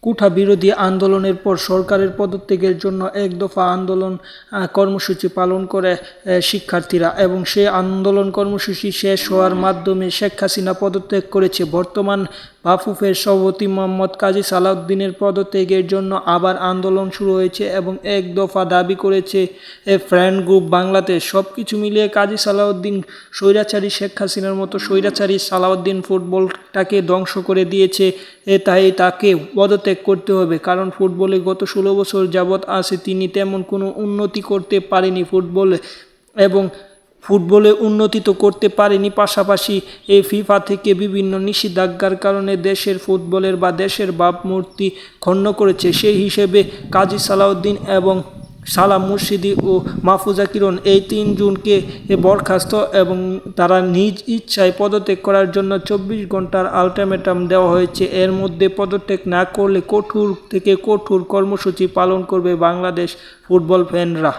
কোটা বিরোধী আন্দোলনের পর সরকারের পদত্যাগের জন্য এক দফা আন্দোলন কর্মসূচি পালন করে শিক্ষার্থীরা, এবং সেই আন্দোলন কর্মসূচি শেষ হওয়ার মাধ্যমে শেখ হাসিনা পদত্যাগ করেছে। বর্তমান বাফুফের সভাপতি মোহাম্মদ কাজী সালাউদ্দিনের পদত্যাগের জন্য আবার আন্দোলন শুরু হয়েছে এবং এক দফা দাবি করেছে ফ্রেন্ড গ্রুপ বাংলাদেশ। সব কিছু মিলিয়ে কাজী সালাউদ্দিন স্বৈরাচারী শেখ হাসিনার মতো স্বৈরাচারী সালাউদ্দিন ফুটবলটাকে ধ্বংস করে দিয়েছে, তাই তাকে পদত্যাগ করতে হবে। কারণ ফুটবলে গত 16 বছর যাবৎ আছে, তিনি তেমন কোনো উন্নতি করতে পারেনি ফুটবলে, এবং ফুটবলে উন্নতি তো করতে পারেনি, পাশাপাশি এই ফিফা থেকে বিভিন্ন নিষেধাজ্ঞার কারণে দেশের ফুটবলের বা দেশের ভাবমূর্তি ক্ষুণ্ণ করেছে। সেই হিসেবে কাজী সালাউদ্দিন এবং সালাম মুর্শিদি ও মাহফুজা কিরণ এই 3 জনকে বরখাস্ত এবং তারা নিজ ইচ্ছায় পদত্যাগ করার জন্য 24 ঘন্টার আলটিমেটাম দেওয়া হয়েছে। এর মধ্যে পদত্যাগ না করলে কঠোর থেকে কঠোর কর্মসূচি পালন করবে বাংলাদেশ ফুটবল ফ্যানরা।